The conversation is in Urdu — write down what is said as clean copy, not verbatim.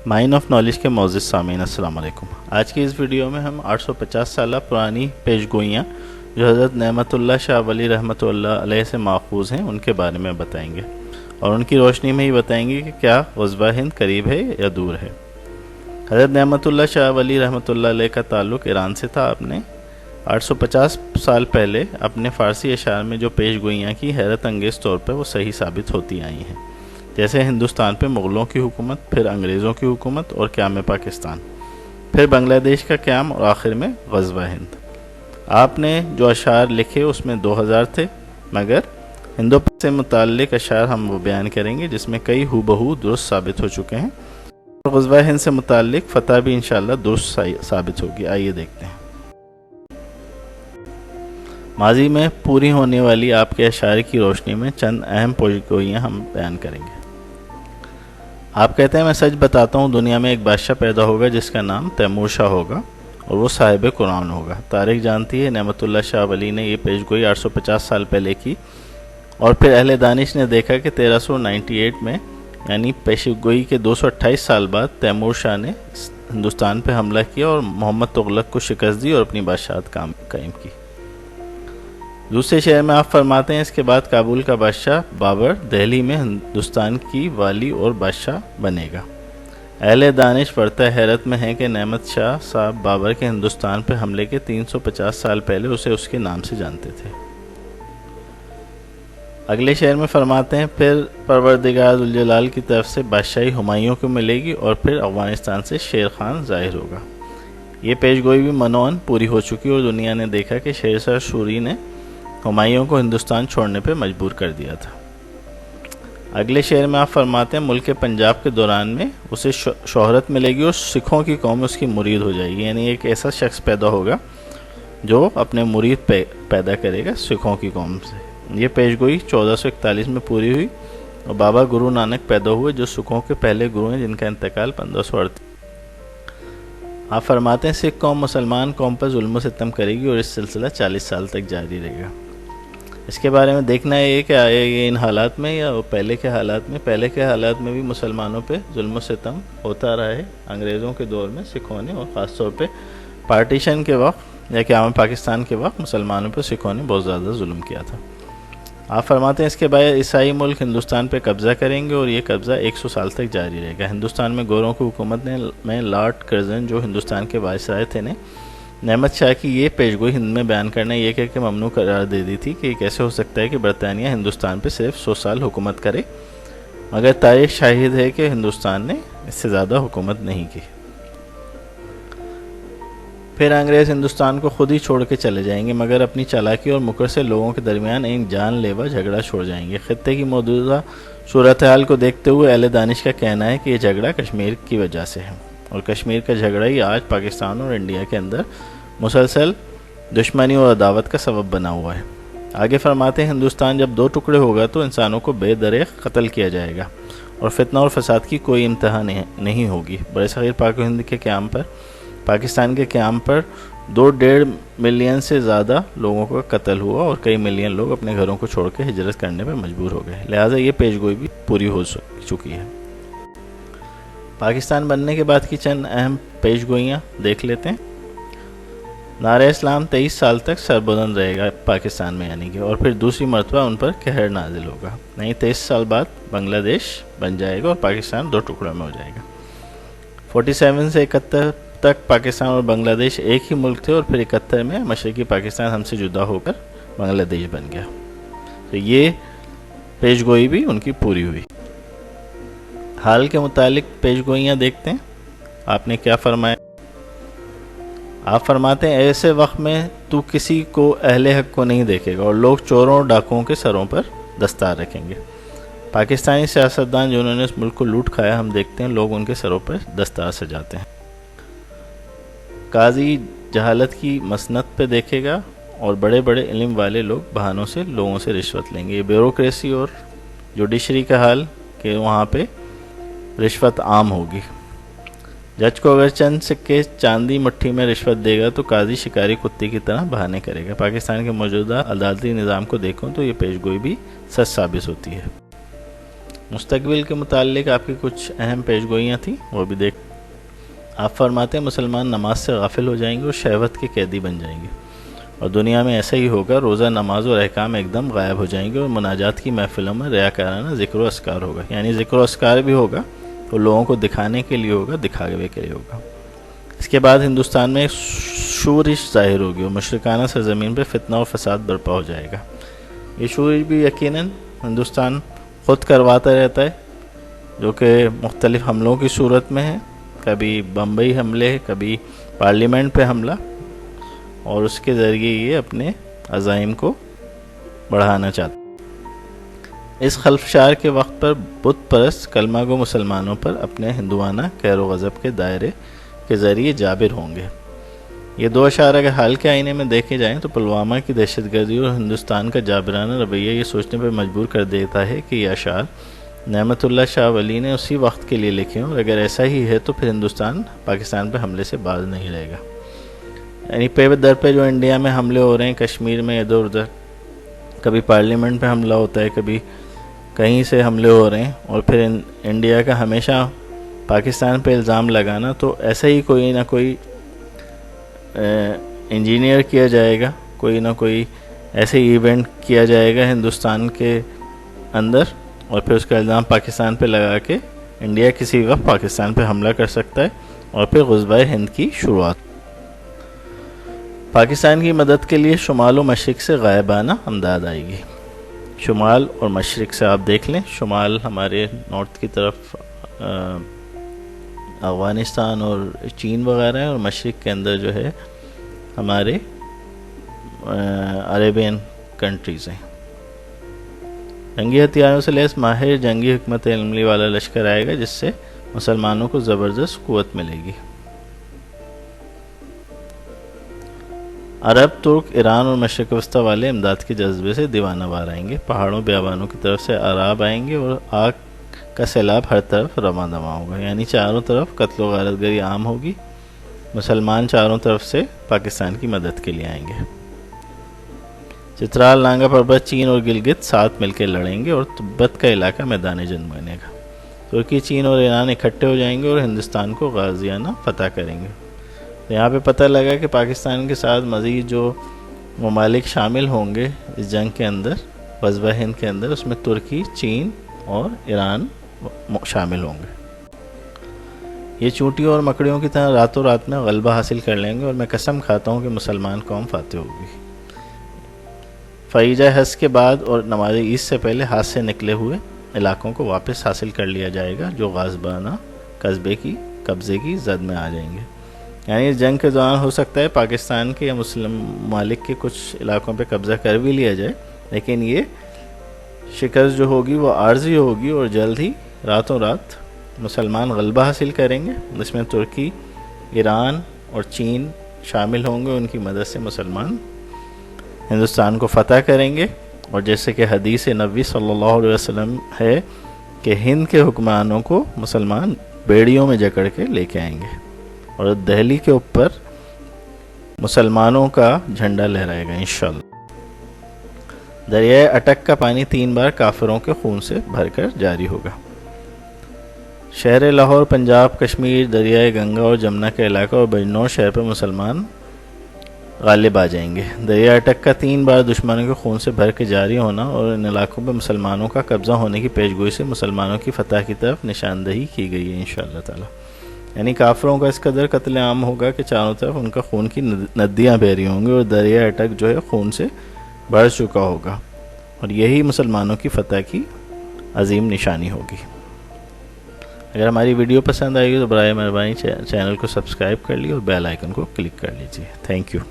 مائن آف نالج کے معزز سامعین السلام علیکم۔ آج کی اس ویڈیو میں ہم 850 سالہ پرانی پیش گوئیاں جو حضرت نعمت اللہ شاہ ولی رحمۃ اللہ علیہ سے ماخوذ ہیں ان کے بارے میں بتائیں گے، اور ان کی روشنی میں ہی بتائیں گے کہ کیا غزوہ ہند قریب ہے یا دور ہے۔ حضرت نعمت اللہ شاہ ولی رحمۃ اللہ علیہ کا تعلق ایران سے تھا۔ آپ نے 850 سال پہلے اپنے فارسی اشعار میں جو پیش گوئیاں کی حیرت انگیز طور پر وہ صحیح ثابت ہوتی آئی ہیں، جیسے ہندوستان پہ مغلوں کی حکومت، پھر انگریزوں کی حکومت اور قیام پاکستان، پھر بنگلہ دیش کا قیام اور آخر میں غزوہ ہند۔ آپ نے جو اشعار لکھے اس میں 2000 تھے، مگر ہندو سے متعلق اشعار ہم وہ بیان کریں گے جس میں کئی ہو بہو درست ثابت ہو چکے ہیں، اور غزوہ ہند سے متعلق فتح بھی انشاءاللہ درست ثابت ہوگی۔ آئیے دیکھتے ہیں۔ ماضی میں پوری ہونے والی آپ کے اشعار کی روشنی میں چند اہم پیشگوئیاں ہم بیان کریں گے۔ آپ کہتے ہیں میں سچ بتاتا ہوں، دنیا میں ایک بادشاہ پیدا ہوگا جس کا نام تیمور شاہ ہوگا اور وہ صاحب قرآن ہوگا۔ تاریخ جانتی ہے نعمت اللہ شاہ ولی نے یہ پیشگوئی 850 سال پہلے کی، اور پھر اہل دانش نے دیکھا کہ 1398 میں یعنی پیشگوئی کے 228 سال بعد تیمور شاہ نے ہندوستان پہ حملہ کیا اور محمد تغلق کو شکست دی اور اپنی بادشاہت قائم کی۔ دوسرے شعر میں آپ فرماتے ہیں اس کے بعد کابل کا بادشاہ بابر دہلی میں ہندوستان کی والی اور بادشاہ بنے گا۔ اہل دانش پڑھتا حیرت میں ہے کہ نعمت شاہ صاحب بابر کے ہندوستان پہ حملے کے 350 سال پہلے اسے اس کے نام سے جانتے تھے۔ اگلے شعر میں فرماتے ہیں پھر پروردگار ذوالجلال کی طرف سے بادشاہی ہمایوں کو ملے گی اور پھر افغانستان سے شیر خان ظاہر ہوگا۔ یہ پیشگوئی بھی منوعاً پوری ہو چکی اور دنیا نے دیکھا کہ شیر شوری نے ہمایوں کو ہندوستان چھوڑنے پہ مجبور کر دیا تھا۔ اگلے شعر میں آپ فرماتے ہیں ملک پنجاب کے دوران میں اسے شہرت ملے گی اور سکھوں کی قوم اس کی مرید ہو جائے گی، یعنی ایک ایسا شخص پیدا ہوگا جو اپنے مرید پیدا کرے گا سکھوں کی قوم سے۔ یہ پیشگوئی 1441 میں پوری ہوئی اور بابا گرو نانک پیدا ہوئے جو سکھوں کے پہلے گرو ہیں، جن کا انتقال 1538۔ آپ فرماتے ہیں سکھ قوم مسلمان قوم پر ظلم و ستم کرے گی اور اس سلسلہ 40 سال تک جاری رہے گا۔ اس کے بارے میں دیکھنا ہے کہ آیا یہ ان حالات میں یا پہلے کے حالات میں۔ پہلے کے حالات میں بھی مسلمانوں پہ ظلم و ستم ہوتا رہا ہے۔ انگریزوں کے دور میں سکھوں نے، اور خاص طور پہ پارٹیشن کے وقت یا قیام پاکستان کے وقت مسلمانوں پہ سکھوں نے بہت زیادہ ظلم کیا تھا۔ آپ فرماتے ہیں اس کے بعد عیسائی ملک ہندوستان پہ قبضہ کریں گے اور یہ قبضہ 100 سال تک جاری رہے گا۔ ہندوستان میں گوروں کی حکومت میں لارڈ کرزن جو ہندوستان کے وائسرائے تھے نے نعمت شاہ کی یہ پیشگوئی ہند میں بیان کرنا یہ کہہ کے ممنوع قرار دے دی تھی کہ یہ کیسے ہو سکتا ہے کہ برطانیہ ہندوستان پہ صرف 100 سال حکومت کرے، مگر تاریخ شاہد ہے کہ ہندوستان نے اس سے زیادہ حکومت نہیں کی۔ پھر انگریز ہندوستان کو خود ہی چھوڑ کے چلے جائیں گے، مگر اپنی چالاکی اور مکر سے لوگوں کے درمیان ایک جان لیوا جھگڑا چھوڑ جائیں گے۔ خطے کی موجودہ صورتحال کو دیکھتے ہوئے اہل دانش کا کہنا ہے کہ یہ جھگڑا کشمیر کی وجہ سے ہے، اور کشمیر کا جھگڑا ہی آج پاکستان اور انڈیا کے اندر مسلسل دشمنی اور عداوت کا سبب بنا ہوا ہے۔ آگے فرماتے ہیں ہندوستان جب 2 ٹکڑے ہوگا تو انسانوں کو بے دریغ قتل کیا جائے گا اور فتنہ اور فساد کی کوئی انتہا نہیں ہوگی۔ برصغیر پاک و ہند کے قیام پر، پاکستان کے قیام پر 2.5 ملین سے زیادہ لوگوں کا قتل ہوا اور کئی ملین لوگ اپنے گھروں کو چھوڑ کے ہجرت کرنے پر مجبور ہو گئے، لہٰذا یہ پیشگوئی بھی پوری ہو چکی ہے۔ پاکستان بننے کے بعد کی چند اہم پیشگوئیاں دیکھ لیتے ہیں۔ نعرہ اسلام 23 سال تک سربلند رہے گا پاکستان میں، یعنی کہ، اور پھر دوسری مرتبہ ان پر قہر نازل ہوگا، یعنی 23 سال بعد بنگلہ دیش بن جائے گا اور پاکستان 2 ٹکڑوں میں ہو جائے گا۔ 47 سے 71 تک پاکستان اور بنگلہ دیش ایک ہی ملک تھے، اور پھر 71 میں مشرقی پاکستان ہم سے جدا ہو کر بنگلہ دیش بن گیا۔ تو یہ پیشگوئی بھی ان کی پوری ہوئی۔ حال کے متعلق پیشگوئیاں دیکھتے ہیں۔ آپ نے کیا فرمایا؟ آپ فرماتے ہیں ایسے وقت میں تو کسی کو اہل حق کو نہیں دیکھے گا اور لوگ چوروں اور ڈاکوؤں کے سروں پر دستار رکھیں گے۔ پاکستانی سیاستدان جنہوں نے اس ملک کو لوٹ کھایا، ہم دیکھتے ہیں لوگ ان کے سروں پر دستار سجاتے ہیں۔ قاضی جہالت کی مسنت پہ دیکھے گا اور بڑے بڑے علم والے لوگ بہانوں سے لوگوں سے رشوت لیں گے۔ یہ بیوروکریسی اور جوڈیشری کا حال کہ وہاں پہ رشوت عام ہوگی۔ جج کو اگر چند سکے چاندی مٹھی میں رشوت دے گا تو قاضی شکاری کتے کی طرح بہانے کرے گا۔ پاکستان کے موجودہ عدالتی نظام کو دیکھوں تو یہ پیشگوئی بھی سچ ثابت ہوتی ہے۔ مستقبل کے متعلق آپ کی کچھ اہم پیش گوئیاں تھیں، وہ بھی دیکھ. آپ فرماتے ہیں مسلمان نماز سے غافل ہو جائیں گے اور شہوت کے قیدی بن جائیں گے، اور دنیا میں ایسا ہی ہوگا. روزہ، نماز اور احکام ایک دم غائب ہو جائیں گے، اور مناجات کی محفلوں میں ریاکارانہ ذکر و اذکار ہوگا. یعنی ذکر و اذکار بھی ہوگا تو لوگوں کو دکھانے کے لیے ہوگا، دکھاوے کے لیے ہوگا. اس کے بعد ہندوستان میں شورش ظاہر ہوگی اور مشرکانہ سرزمین پہ فتنہ و فساد برپا ہو جائے گا. یہ شورش بھی یقیناً ہندوستان خود کرواتا رہتا ہے، جو کہ مختلف حملوں کی صورت میں ہے. کبھی بمبئی حملے، کبھی پارلیمنٹ پہ حملہ، اور اس کے ذریعے یہ اپنے عزائم کو بڑھانا چاہتا. اس خلفشار کے وقت پر بت پرست کلمہ گو مسلمانوں پر اپنے ہندوانہ قہر و غضب کے دائرے کے ذریعے جابر ہوں گے. یہ دو اشعار اگر حال کے آئینے میں دیکھے جائیں تو پلوامہ کی دہشت گردی اور ہندوستان کا جابرانہ رویہ یہ سوچنے پر مجبور کر دیتا ہے کہ یہ اشعار نعمت اللہ شاہ ولی نے اسی وقت کے لیے لکھے ہوں، اور اگر ایسا ہی ہے تو پھر ہندوستان پاکستان پہ حملے سے باز نہیں رہے گا. یعنی پہ در پہ جو انڈیا میں حملے ہو رہے ہیں، کشمیر میں ادھر ادھر، کبھی پارلیمنٹ پہ حملہ ہوتا ہے، کبھی کہیں سے حملے ہو رہے ہیں، اور پھر انڈیا کا ہمیشہ پاکستان پہ الزام لگانا، تو ایسا ہی کوئی نہ کوئی انجینئر کیا جائے گا، کوئی نہ کوئی ایسے ایونٹ کیا جائے گا ہندوستان کے اندر، اور پھر اس کا الزام پاکستان پہ لگا کے انڈیا کسی وقت پاکستان پہ حملہ کر سکتا ہے، اور پھر غزوہ ہند کی شروعات. پاکستان کی مدد کے لیے شمال و مشرق سے غائبانہ امداد آئے گی. شمال اور مشرق سے آپ دیکھ لیں، شمال ہمارے نارتھ کی طرف افغانستان اور چین وغیرہ ہے، اور مشرق کے اندر جو ہے ہمارے عربین کنٹریز ہیں. جنگی ہتھیاروں سے لیس ماہر جنگی حکمت عملی والا لشکر آئے گا، جس سے مسلمانوں کو زبردست قوت ملے گی. عرب، ترک، ایران اور مشرق وسطیٰ والے امداد کے جذبے سے دیوانہ وار آئیں گے. پہاڑوں بیابانوں کی طرف سے عراب آئیں گے، اور آگ کا سیلاب ہر طرف رواں دواں ہوگا. یعنی چاروں طرف قتل و غارت گری عام ہوگی. مسلمان چاروں طرف سے پاکستان کی مدد کے لیے آئیں گے. چترال، نانگا پربت، چین اور گلگت ساتھ مل کے لڑیں گے، اور تبت کا علاقہ میدان جنگ بنے گا. ترکی، چین اور ایران اکٹھے ہو جائیں گے اور ہندوستان کو غازیانہ فتح کریں گے. تو یہاں پہ پتہ لگا کہ پاکستان کے ساتھ مزید جو ممالک شامل ہوں گے اس جنگ کے اندر، غزوہ ہند کے اندر، اس میں ترکی، چین اور ایران شامل ہوں گے. یہ چونٹیوں اور مکڑیوں کی طرح راتوں رات میں غلبہ حاصل کر لیں گے، اور میں قسم کھاتا ہوں کہ مسلمان قوم فاتح ہوگی. فریضہ حج کے بعد اور نماز عید سے پہلے ہاتھ سے نکلے ہوئے علاقوں کو واپس حاصل کر لیا جائے گا، جو غازبانہ قبضے کی زد میں آ جائیں گے. یعنی اس جنگ کے دوران ہو سکتا ہے پاکستان کے یا مسلم ممالک کے کچھ علاقوں پہ قبضہ کر بھی لیا جائے، لیکن یہ شکست جو ہوگی وہ عارضی ہوگی، اور جلد ہی راتوں رات مسلمان غلبہ حاصل کریں گے. اس میں ترکی، ایران اور چین شامل ہوں گے. ان کی مدد سے مسلمان ہندوستان کو فتح کریں گے. اور جیسے کہ حدیث نبوی صلی اللہ علیہ وسلم ہے کہ ہند کے حکمرانوں کو مسلمان بیڑیوں میں جکڑ کے لے کے آئیں گے، اور دہلی کے اوپر مسلمانوں کا جھنڈا لہرائے گا انشاءاللہ. دریائے اٹک کا پانی 3 بار کافروں کے خون سے بھر کر جاری ہوگا. شہر لاہور، پنجاب، کشمیر، دریائے گنگا اور جمنا کے علاقہ اور بجنور شہر پر مسلمان غالب آ جائیں گے. دریا اٹک کا 3 بار دشمنوں کے خون سے بھر کے جاری ہونا اور ان علاقوں پر مسلمانوں کا قبضہ ہونے کی پیشگوئی سے مسلمانوں کی فتح کی طرف نشاندہی کی گئی ہے انشاءاللہ تعالی. یعنی کافروں کا اس قدر قتل عام ہوگا کہ چاروں طرف ان کا خون کی ندیاں بہہ رہی ہوں گی، اور دریا اٹک جو ہے خون سے بھر چکا ہوگا، اور یہی مسلمانوں کی فتح کی عظیم نشانی ہوگی. اگر ہماری ویڈیو پسند آئے گی تو برائے مہربانی چینل کو سبسکرائب کر لیجیے اور بیل آئیکن کو کلک کر لیجیے. Thank you.